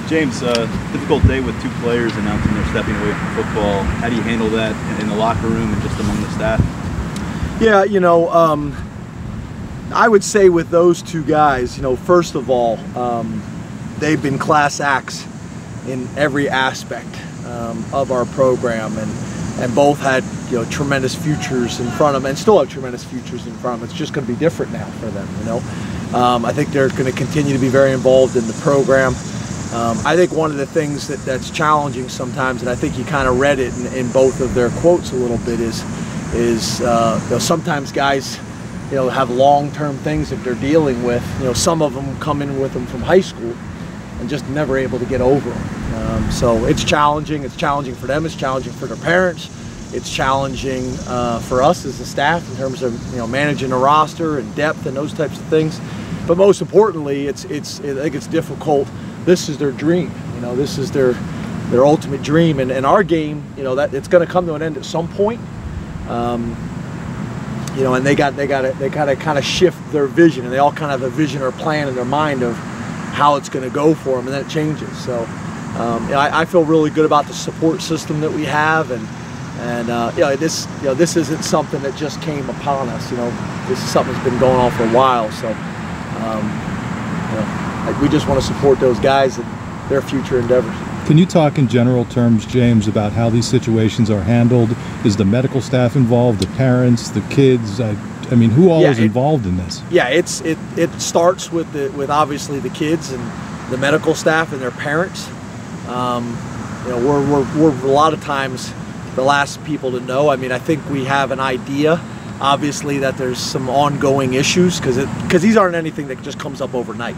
James, difficult day with two players announcing they're stepping away from football. How do you handle that in the locker room and just among the staff? Yeah, I would say with those two guys, first of all, they've been class acts in every aspect of our program, and both had tremendous futures in front of them, and still have tremendous futures in front of them. It's just going to be different now for them. I think they're going to continue to be very involved in the program. I think one of the things that's challenging sometimes, and I think you kind of read it in both of their quotes a little bit, is sometimes guys have long-term things that they're dealing with. Some of them come in with them from high school and just never able to get over them. So it's challenging. It's challenging for them. It's challenging for their parents. It's challenging for us as a staff in terms of managing a roster and depth and those types of things. But most importantly, I think it's difficult. This is their dream. This is their ultimate dream. And our game, that it's going to come to an end at some point. And they got to kind of shift their vision, and they all kind of have a vision or plan in their mind of how it's going to go for them, and then it changes. So I feel really good about the support system that we have, and this isn't something that just came upon us. This is something that's been going on for a while. So we just want to support those guys and their future endeavors. Can you talk in general terms, James, about how these situations are handled? Is the medical staff involved, the parents, the kids? I mean, who all is involved in this? Yeah, it starts with obviously the kids and the medical staff and their parents. We're a lot of times the last people to know. I mean, I think we have an idea, obviously, that there's some ongoing issues because these aren't anything that just comes up overnight.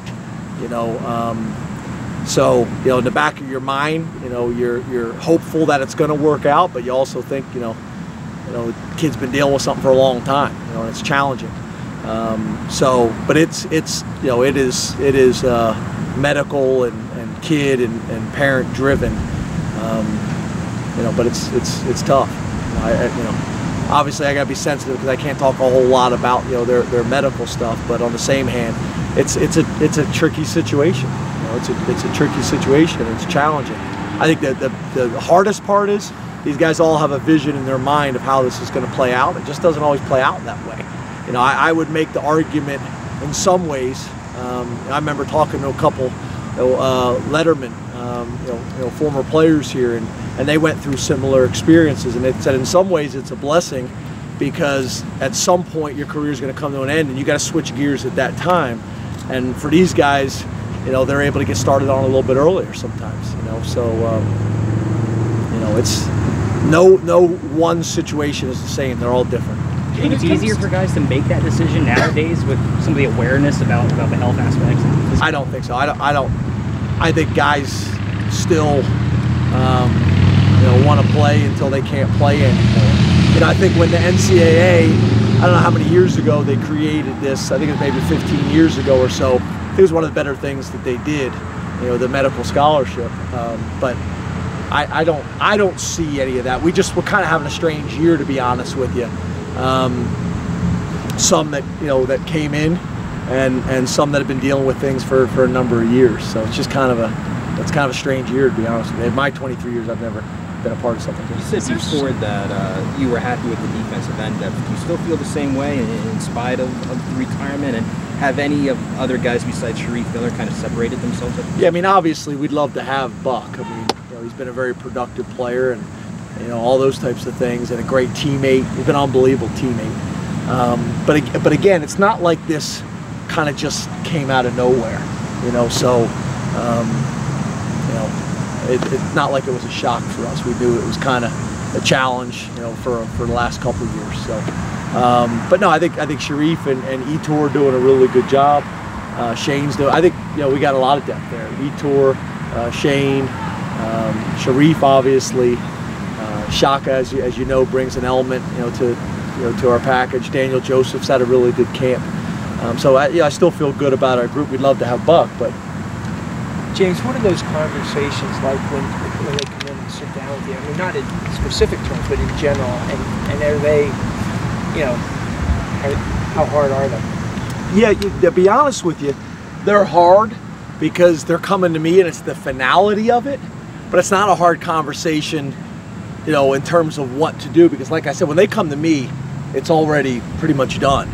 So, in the back of your mind, you're hopeful that it's going to work out, but you also think, the kid's been dealing with something for a long time, and it's challenging. But it is medical and kid and parent driven, but it's tough. Obviously I got to be sensitive because I can't talk a whole lot about their medical stuff, but on the same hand, it's a tricky situation. It's a tricky situation. It's challenging. I think that the hardest part is these guys all have a vision in their mind of how this is going to play out. It just doesn't always play out that way. I would make the argument in some ways. I remember talking to a couple lettermen, former players here, and they went through similar experiences, and it said in some ways it's a blessing because at some point your career is going to come to an end and you got to switch gears at that time. And for these guys, they're able to get started on a little bit earlier sometimes, so it's no one situation is the same. They're all different. Do you think it's easier for guys to make that decision nowadays with some of the awareness about the health aspects? I don't think so. I think guys still want to play until they can't play anymore. I think when the NCAA, I don't know how many years ago they created this. I think it was maybe 15 years ago or so. It was one of the better things that they did, the medical scholarship. But I don't see any of that. We're kind of having a strange year, to be honest with you. Some that came in, and some that have been dealing with things for a number of years. So it's just kind of a strange year, to be honest with you. In my 23 years, I've never been a part of something. You said before that you were happy with the defensive end depth. Do you still feel the same way in spite of the retirement? And have any of other guys besides Sharif Miller kind of separated themselves? Yeah, I mean, obviously we'd love to have Buck. I mean, he's been a very productive player, and all those types of things, and a great teammate. He's been an unbelievable teammate. But again, it's not like this kind of just came out of nowhere. So it's not like it was a shock for us. We knew it was kind of a challenge, for the last couple of years. So, but no, I think Sharif and Etor are doing a really good job. Shane's doing. I think we got a lot of depth there. Etor, Shane, Sharif, obviously. Shaka, as you know, brings an element, to our package. Daniel Joseph's had a really good camp. So I still feel good about our group. We'd love to have Buck, but. James, what are those conversations like when they come in and sit down with you? I mean, not in specific terms, but in general. And are they, how hard are they? Yeah, to be honest with you, they're hard, because they're coming to me and it's the finality of it, but it's not a hard conversation, you know, in terms of what to do, because like I said, when they come to me, it's already pretty much done.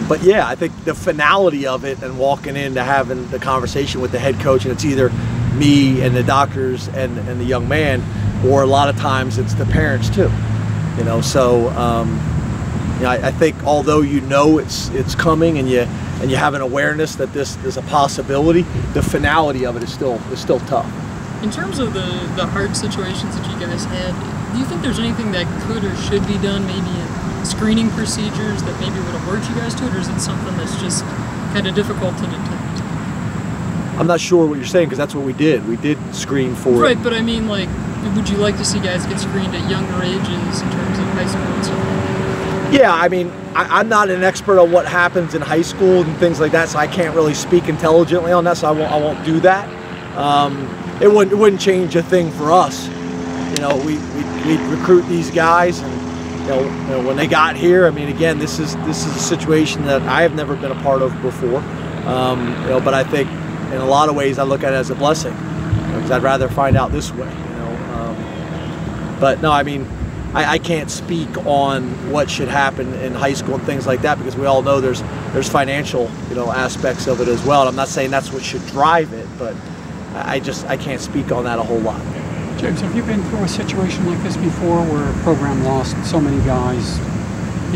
But yeah, I think the finality of it and walking into having the conversation with the head coach, and it's either me and the doctors and the young man, or a lot of times it's the parents too, you know. So you know, I think although you know it's coming and you have an awareness that this is a possibility, the finality of it is still tough. In terms of the hard situations that you guys had, do you think there's anything that could or should be done, maybe in screening procedures that maybe would alert you guys to it, or is it something that's just kind of difficult to detect? I'm not sure what you're saying, because that's what we did. We did screen for it. Right, but I mean, like, would you like to see guys get screened at younger ages in terms of high school and stuff? Yeah, I mean, I'm not an expert on what happens in high school and things like that, so I can't really speak intelligently on that, so I won't do that. It wouldn't change a thing for us. You know, we recruit these guys, and you know, when they got here, I mean, again, this is a situation that I have never been a part of before. You know, but I think in a lot of ways I look at it as a blessing, because I'd rather find out this way. You know, but no, I mean, I can't speak on what should happen in high school and things like that, because we all know there's financial, you know, aspects of it as well. And I'm not saying that's what should drive it, but I can't speak on that a whole lot. James, have you been through a situation like this before, where a program lost so many guys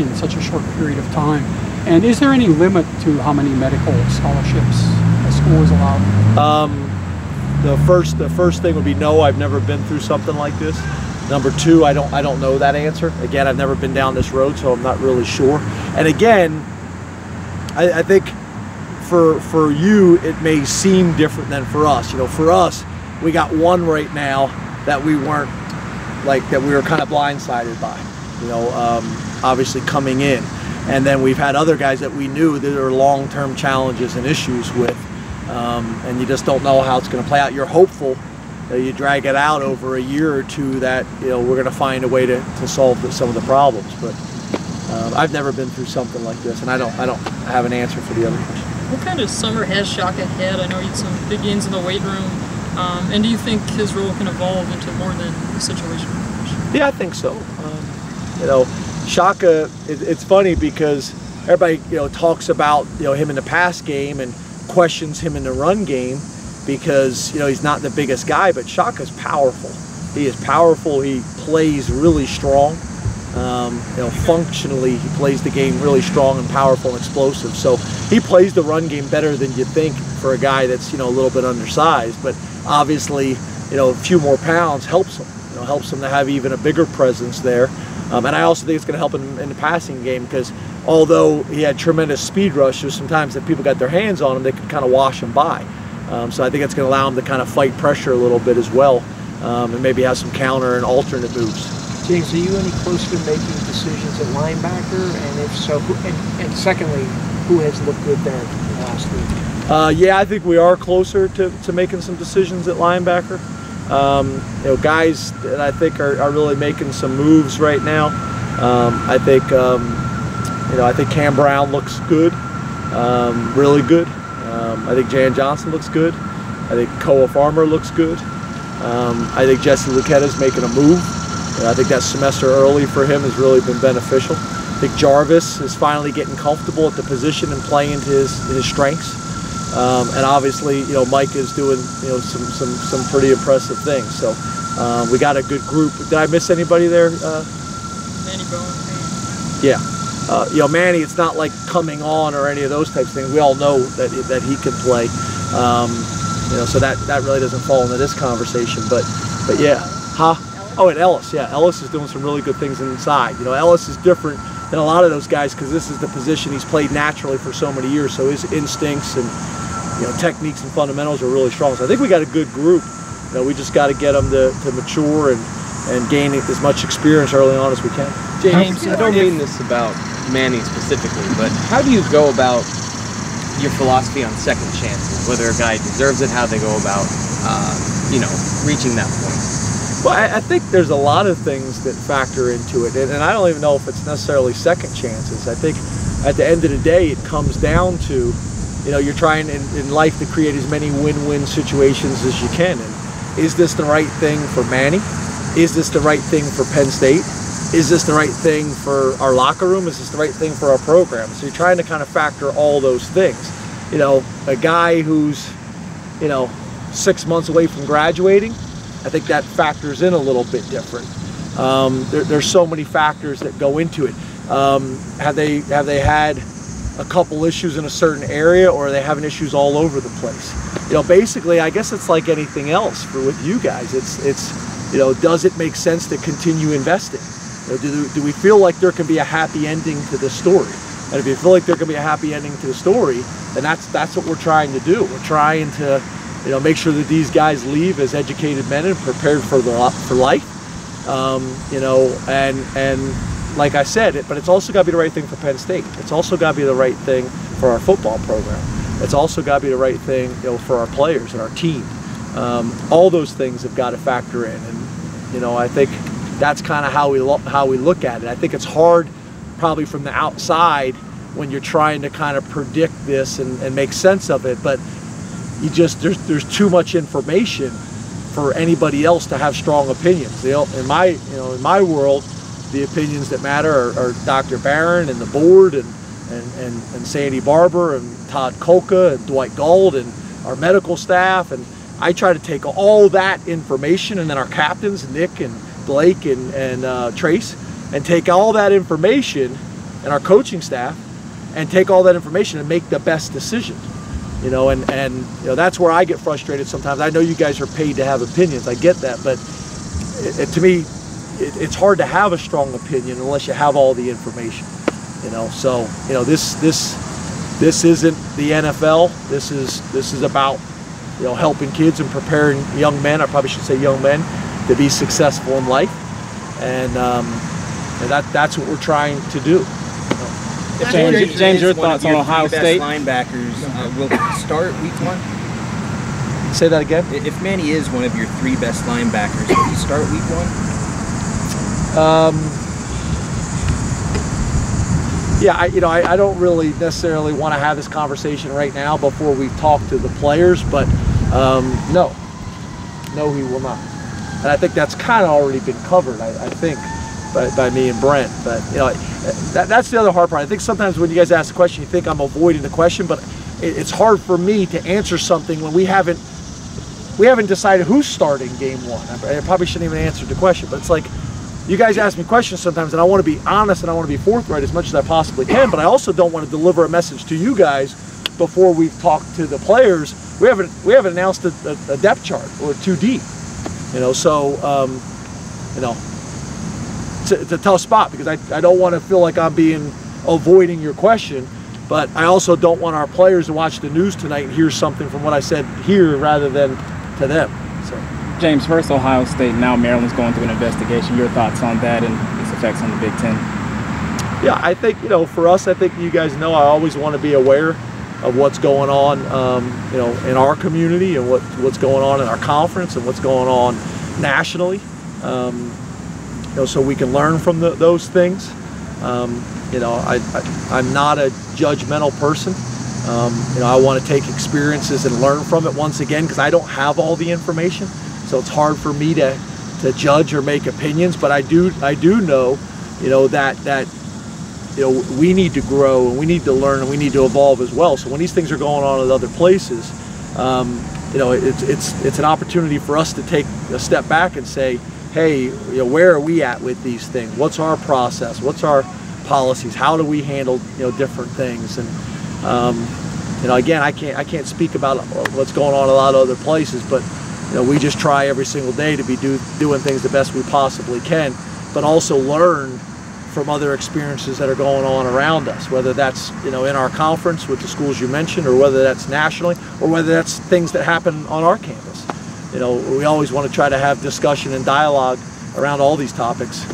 in such a short period of time? And is there any limit to how many medical scholarships a school is allowed? The first thing would be no. I've never been through something like this. Number two, I don't know that answer. Again, I've never been down this road, so I'm not really sure. And again, I think for you it may seem different than for us. You know, for us, we got one right now that we weren't, like, that we were kind of blindsided by. You know, obviously coming in, and then we've had other guys that we knew that there are long-term challenges and issues with, and you just don't know how it's going to play out. You're hopeful that you drag it out over a year or two, that, you know, we're going to find a way to solve some of the problems. But I've never been through something like this, and I don't have an answer for the other question. What kind of summer has Shaka had? I know he had some big gains in the weight room. And do you think his role can evolve into more than a situation? Yeah, I think so. You know, Shaka, it's funny because everybody, you know, talks about, you know, him in the pass game and questions him in the run game, because, you know, he's not the biggest guy, but Shaka's powerful. He is powerful. He plays really strong. You know, functionally, he plays the game really strong and powerful and explosive. So he plays the run game better than you think for a guy that's, you know, a little bit undersized. But obviously, you know, a few more pounds helps him. You know, helps him to have even a bigger presence there. And I also think it's going to help him in the passing game, because although he had tremendous speed rush, there's sometimes that people got their hands on him, they could kind of wash him by. So I think it's going to allow him to kind of fight pressure a little bit as well, and maybe have some counter and alternate moves. James, are you any closer to making decisions at linebacker? And if so, and secondly, who has looked good there in the last week? Yeah, I think we are closer to making some decisions at linebacker. You know, guys that I think are really making some moves right now. I think you know, I think Cam Brown looks good, really good. I think Jan Johnson looks good. I think Koa Farmer looks good. I think Jesse Luquetta's making a move. I think that semester early for him has really been beneficial. I think Jarvis is finally getting comfortable at the position and playing to his strengths. And obviously, you know, Mike is doing, you know, some pretty impressive things. So we got a good group. Did I miss anybody there? Manny Bowen. Yeah. You know, Manny, it's not like coming on or any of those types of things. We all know that he can play. You know, so that really doesn't fall into this conversation. But yeah, huh? Oh, and Ellis, yeah, Ellis is doing some really good things inside. You know, Ellis is different than a lot of those guys, because this is the position he's played naturally for so many years. So his instincts and, you know, techniques and fundamentals are really strong. So I think we got a good group. You know, we just got to get them to mature and gain as much experience early on as we can. James, I don't mean this about Manning specifically, but how do you go about your philosophy on second chances, whether a guy deserves it, how they go about, you know, reaching that point? Well, I think there's a lot of things that factor into it, and I don't even know if it's necessarily second chances. I think at the end of the day, it comes down to, you're trying in life to create as many win-win situations as you can. And is this the right thing for Manny? Is this the right thing for Penn State? Is this the right thing for our locker room? Is this the right thing for our program? So you're trying to kind of factor all those things. A guy who's, 6 months away from graduating, I think that factors in a little bit different. There's so many factors that go into it. Have they had a couple issues in a certain area, or are they having issues all over the place? Basically, I guess it's like anything else with you guys. It's does it make sense to continue investing? Do we feel like there can be a happy ending to this story? And if you feel like there can be a happy ending to the story, then that's what we're trying to do. We're trying to make sure that these guys leave as educated men and prepared for life. And like I said, but it's also got to be the right thing for Penn State. It's also got to be the right thing for our football program. It's also got to be the right thing, for our players and our team. All those things have got to factor in, and I think that's kind of how we look at it. I think it's hard, probably from the outside, when you're trying to kind of predict this and make sense of it. But there's too much information for anybody else to have strong opinions. In my world, the opinions that matter are Dr. Barron and the board and Sandy Barber and Todd Kolka and Dwight Gould and our medical staff. And I try to take all that information, and then our captains, Nick and Blake and Trace, and take all that information, and our coaching staff, and take all that information and make the best decision. And that's where I get frustrated sometimes. I know you guys are paid to have opinions. I get that, but to me, it's hard to have a strong opinion unless you have all the information. So this isn't the NFL. This is about helping kids and preparing young men. I probably should say young men to be successful in life, and that's what we're trying to do. James, your thoughts on Ohio State? Linebackers will start week 1. Say that again. If Manny is one of your 3 best linebackers, will he start week 1? Yeah, I don't really necessarily want to have this conversation right now before we talk to the players, but no, he will not. And I think that's kind of already been covered, I think, by me and Brent. But that's the other hard part. I think sometimes when you guys ask a question, you think I'm avoiding the question, but it's hard for me to answer something when we haven't decided who's starting game 1. I probably shouldn't even answer the question, but it's like, you guys ask me questions sometimes, and I want to be honest and I want to be forthright as much as I possibly can, but I also don't want to deliver a message to you guys before we've talked to the players. We haven't announced a depth chart or 2 deep, so it's a tough spot, because I don't want to feel like I'm avoiding your question, but I also don't want our players to watch the news tonight and hear something from what I said here rather than to them. So. James, first Ohio State, now Maryland's going through an investigation. Your thoughts on that and its effects on the Big Ten? Yeah, I think, for us, I think you guys know I always want to be aware of what's going on, in our community, and what's going on in our conference, and what's going on nationally, so we can learn from those things. I'm not a judgmental person. I want to take experiences and learn from it once again, because I don't have all the information. So it's hard for me to judge or make opinions, but I do know, that we need to grow, and we need to learn, and we need to evolve as well. So when these things are going on at other places, it's an opportunity for us to take a step back and say, hey, where are we at with these things? What's our process? What's our policies? How do we handle different things? And again, I can't speak about what's going on in a lot of other places, but we just try every single day to be doing things the best we possibly can, but also learn from other experiences that are going on around us, whether that's in our conference with the schools you mentioned, or whether that's nationally, or whether that's things that happen on our campus. We always want to try to have discussion and dialogue around all these topics,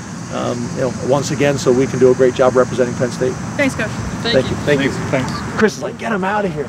once again, so we can do a great job representing Penn State. Thanks, Coach. Thank you. Thanks. Chris is like, get him out of here.